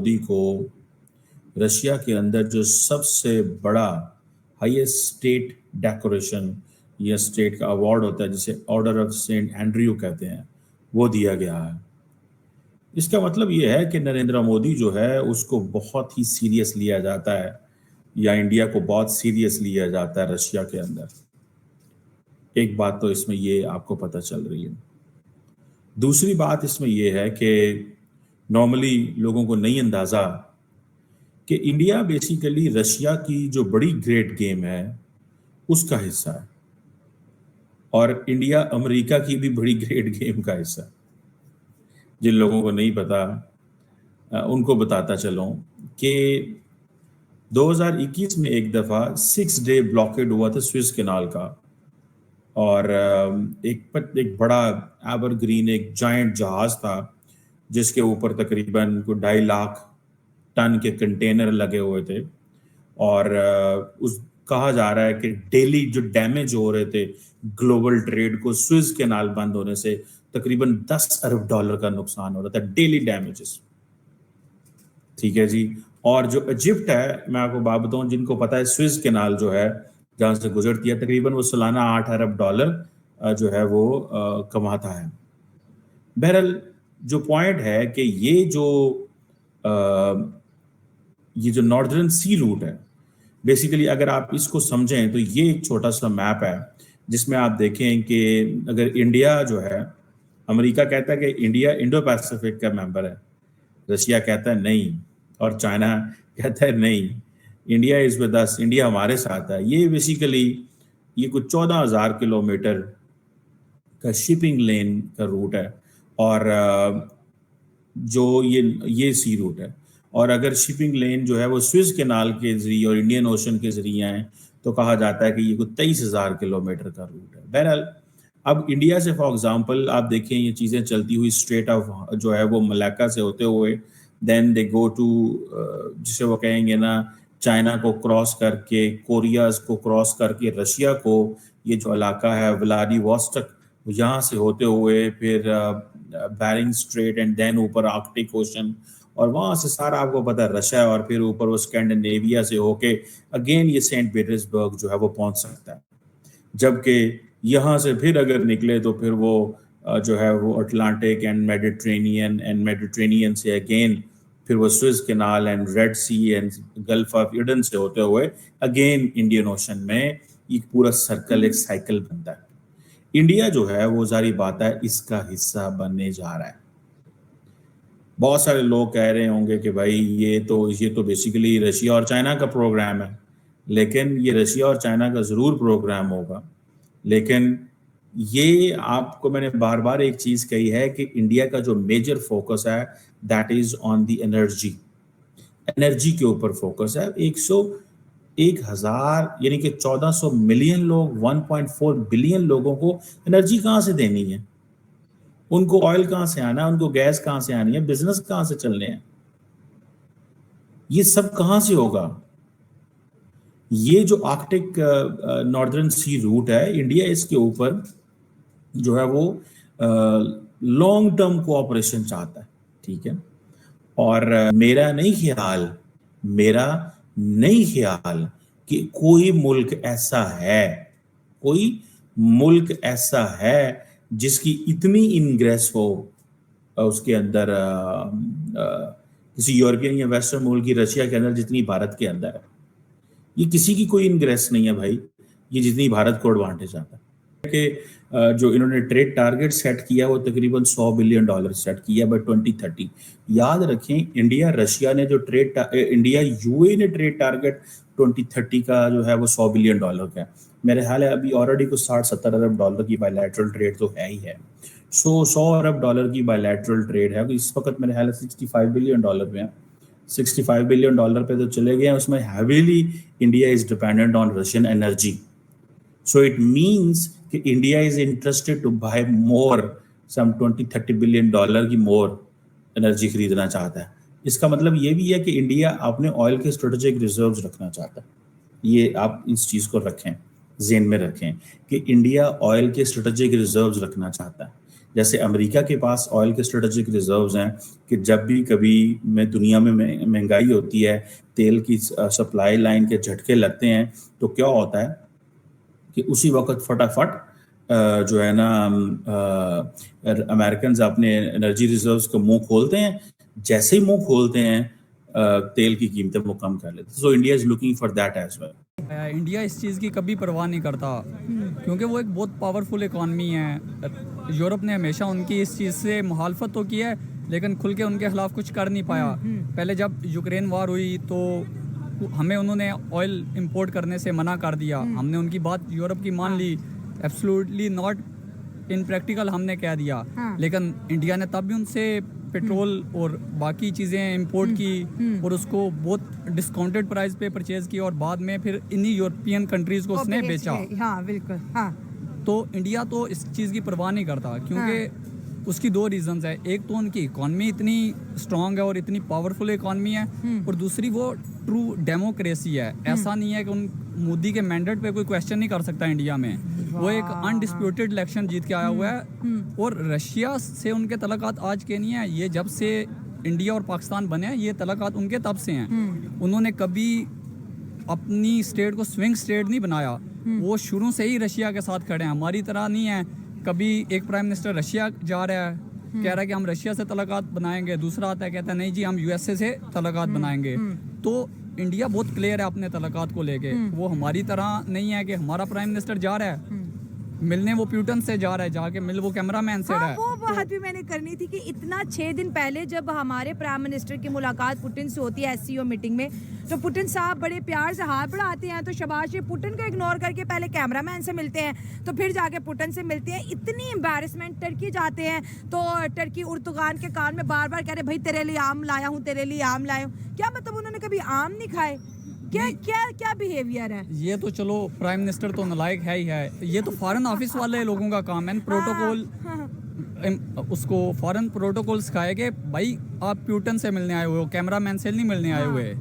मोदी को रशिया के अंदर जो सबसे बड़ा हाईएस्ट स्टेट डेकोरेशन या स्टेट का अवार्ड होता है, जिसे ऑर्डर ऑफ सेंट एंड्रयू कहते हैं, वो दिया गया है। इसका मतलब ये है कि नरेंद्र मोदी जो है उसको बहुत ही सीरियस लिया जाता है, या इंडिया को बहुत सीरियस लिया जाता है रशिया के अंदर। एक बात तो इसमें ये आपको पता चल रही है। दूसरी बात इसमें ये है कि नॉर्मली लोगों को नहीं अंदाजा कि इंडिया बेसिकली रशिया की जो बड़ी ग्रेट गेम है उसका हिस्सा है, और इंडिया अमेरिका की भी बड़ी ग्रेट गेम का हिस्सा है। जिन लोगों को नहीं पता उनको बताता चलूं कि 2021 में एक दफ़ा 6 डे ब्लॉकेड हुआ था स्विस कैनाल का, और एक बड़ा एवरग्रीन एक जायंट जहाज था जिसके ऊपर तकरीबन 2.5 लाख टन के कंटेनर लगे हुए थे, और उस कहा जा रहा है कि डेली जो डैमेज हो रहे थे ग्लोबल ट्रेड को, स्विस कैनाल बंद होने से तकरीबन $10 अरब का नुकसान हो रहा था, डेली डैमेजेस। ठीक है जी। और जो इजिप्ट है, मैं आपको बात बताऊं, जिनको पता है स्विस कैनाल जो है जहां से गुजरती है, तकरीबन वो सालाना $8 अरब जो है वो कमाता है। बहरहाल जो पॉइंट है कि ये जो नॉर्दर्न सी रूट है, बेसिकली अगर आप इसको समझें तो ये एक छोटा सा मैप है जिसमें आप देखें कि अगर इंडिया जो है, अमेरिका कहता है कि इंडिया इंडो पैसिफिक का मेंबर है, रशिया कहता है नहीं, और चाइना कहता है नहीं, India is with us, India हमारे साथ है। ये बेसिकली ये कुछ 14,000 किलोमीटर का शिपिंग लेन का रूट है, और जो ये सी रूट है, और अगर शिपिंग लेन जो है वो स्विस कैनाल के जरिए और इंडियन ओशन के जरिए आए तो कहा जाता है कि ये कुछ 23,000 किलोमीटर का रूट है। बहरहाल अब इंडिया से फॉर एग्जांपल आप देखें, ये चीज़ें चलती हुई स्ट्रेट ऑफ जो है वो मलाक्का से होते हुए देन दे गो टू जिसे वो कहेंगे ना, चाइना को क्रॉस करके, कोरियाज को क्रॉस करके, रशिया को ये जो इलाका है व्लादिवोस्टॉक, यहाँ से होते हुए फिर बेरिंग स्ट्रेट एंड देन ऊपर आर्कटिक ओशन, और वहाँ से सारा आपको पता है रशिया, और फिर ऊपर वो स्कैंडिनेविया से होके अगेन ये सेंट पीटर्सबर्ग जो है वो पहुंच सकता है। जबकि यहाँ से फिर अगर निकले तो फिर वो जो है वो अटलांटिक एंड मेडिटेरेनियन से अगेन फिर वो Suez canal and Red Sea and Gulf of Aden से होते हुए अगेन इंडियन ओशन में एक पूरा सर्कल, एक साइकिल बनता है। इंडिया जो है वो जारी बात है इसका हिस्सा बनने जा रहा है। बहुत सारे लोग कह रहे होंगे कि भाई ये तो बेसिकली रशिया और चाइना का प्रोग्राम है, लेकिन ये रशिया और चाइना का ज़रूर प्रोग्राम होगा, लेकिन ये आपको मैंने बार बार एक चीज़ कही है कि इंडिया का जो मेजर फोकस है that is on the energy के ऊपर फोकस है। 1,000 यानी कि 1400 मिलियन लोग, 1.4 बिलियन लोगों को एनर्जी कहाँ से देनी है? उनको ऑयल कहाँ से आना है? उनको गैस कहाँ से आनी है? बिजनेस कहाँ से चलने हैं? ये सब कहाँ से होगा? ये जो आर्कटिक नॉर्दर्न सी रूट है, इंडिया इसके ऊपर जो है वो लॉन्ग टर्म कोऑपरेशन चाहता है। ठीक है, और मेरा नहीं ख्याल कि कोई मुल्क ऐसा है जिसकी इतनी इनग्रेस हो उसके अंदर किसी यूरोपियन या वेस्टर्न मुल्क की रशिया के अंदर जितनी भारत के अंदर है। ये किसी की कोई इनग्रेस नहीं है भाई, ये जितनी भारत को एडवांटेज आता है कि जो इन्होंने ट्रेड टारगेट सेट किया वो तकरीबन $100 बिलियन सेट किया बाय 2030। याद रखें, इंडिया यूएई ने ट्रेड टारगेट 2030 का जो है वो $100 बिलियन का है। मेरे ख्याल है अभी ऑलरेडी कुछ $60-70 अरब की बायलैटरल ट्रेड तो है ही है। $100 अरब की बायलैटरल ट्रेड है, इस वक्त मेरे ख्याल है $65 बिलियन में है। $65 बिलियन पे तो चले गए हैं, उसमें heavily India is dependent on Russian energy. So it means कि India is interested to buy more, some $20-30 billion की मोर एनर्जी खरीदना चाहता है। इसका मतलब ये भी है कि इंडिया अपने ऑयल के स्ट्रेटेजिक रिजर्व्स रखना चाहता है। ये आप इस चीज़ को रखें, जेन में रखें कि इंडिया ऑयल के स्ट्रेटेजिक रिजर्व्स रखना चाहता है। जैसे अमेरिका के पास ऑयल के स्ट्रेटेजिक रिजर्व्स हैं कि जब भी कभी में दुनिया में महंगाई होती है, तेल की सप्लाई लाइन के झटके लगते हैं, तो क्या होता है कि उसी वक्त फटाफट जो है ना अमेरिकन अपने एनर्जी रिजर्व्स को मुंह खोलते हैं। जैसे ही मुंह खोलते हैं तेल की कीमतें वो कम कर लेते हैं। So India is looking for that as well. India इस चीज़ की कभी परवाह नहीं करता क्योंकि वो एक बहुत पावरफुल इकॉनमी है। यूरोप ने हमेशा उनकी इस चीज़ से मुखालफत तो की है लेकिन खुल के उनके खिलाफ कुछ कर नहीं पाया। पहले जब यूक्रेन वार हुई तो हमें उन्होंने ऑयल इंपोर्ट करने से मना कर दिया। हमने उनकी बात यूरोप की मान ली, एब्सोल्युटली नॉट इन प्रैक्टिकल हमने कह दिया। लेकिन इंडिया ने तब भी उनसे पेट्रोल और बाकी चीज़ें इंपोर्ट की और उसको बहुत डिस्काउंटेड प्राइस पे परचेज की और बाद में फिर इन्हीं यूरोपियन कंट्रीज को उसने बेचा। हाँ बिल्कुल। हाँ तो इंडिया तो इस चीज़ की परवाह नहीं करता क्योंकि उसकी दो रीजंस है। एक तो उनकी इकॉनमी इतनी स्ट्रांग है और इतनी पावरफुल इकॉनमी है और दूसरी वो ट्रू डेमोक्रेसी है। ऐसा नहीं है कि उन मोदी के मैंडेट पे कोई क्वेश्चन नहीं कर सकता इंडिया में। वो एक अनडिस्प्यूटेड इलेक्शन जीत के आया हुआ है और रशिया से उनके तल्लुकात आज के नहीं है। ये जब से इंडिया और पाकिस्तान बने हैं ये तल्लुकात उनके तब से हैं। उन्होंने कभी अपनी स्टेट को स्विंग स्टेट नहीं बनाया। वो शुरू से ही रशिया के साथ खड़े हैं। हमारी तरह नहीं है कभी एक प्राइम मिनिस्टर रशिया जा रहा है कह रहा है कि हम रशिया से तल्लुकात बनाएंगे, दूसरा आता है कहता है नहीं जी हम यूएसए से तल्लुकात बनाएंगे। तो इंडिया बहुत क्लियर है अपने तल्लुकात को लेके। वो हमारी तरह नहीं है कि हमारा प्राइम मिनिस्टर जा रहा है मिलने, वो प्यूटन से जा रहा है, जाके मिल वो कैमरामैन से रहा है। वो बात भी मैंने करनी थी कि इतना 6 दिन पहले जब हमारे प्राइम मिनिस्टर की मुलाकात पुतिन से होती है एससीओ मीटिंग में, तो पुतिन साहब बड़े प्यार से हाथ बढ़ाते हैं तो शाबाश ये पुतिन को इग्नोर करके पहले कैमरामैन से मिलते हैं तो फिर जाके पुतिन से मिलते हैं। इतनी एम्बैरेसमेंट। टर्की जाते हैं तो टर्की उर्दुगान के कान में बार बार कह रहे भाई तेरे लिए आम लाया हूँ, तेरे लिए आम लाया हूँ। क्या मतलब उन्होंने कभी आम नहीं खाए? क्या क्या क्या बिहेवियर है ये? तो चलो प्राइम मिनिस्टर तो नालायक है ही है। ये तो फॉरेन ऑफिस वाले लोगों का काम है। प्रोटोकॉल उसको फॉरेन प्रोटोकॉल सिखाए कि भाई आप प्यूटन से मिलने आए हुए हो, कैमरामैन से नहीं मिलने आए हुए।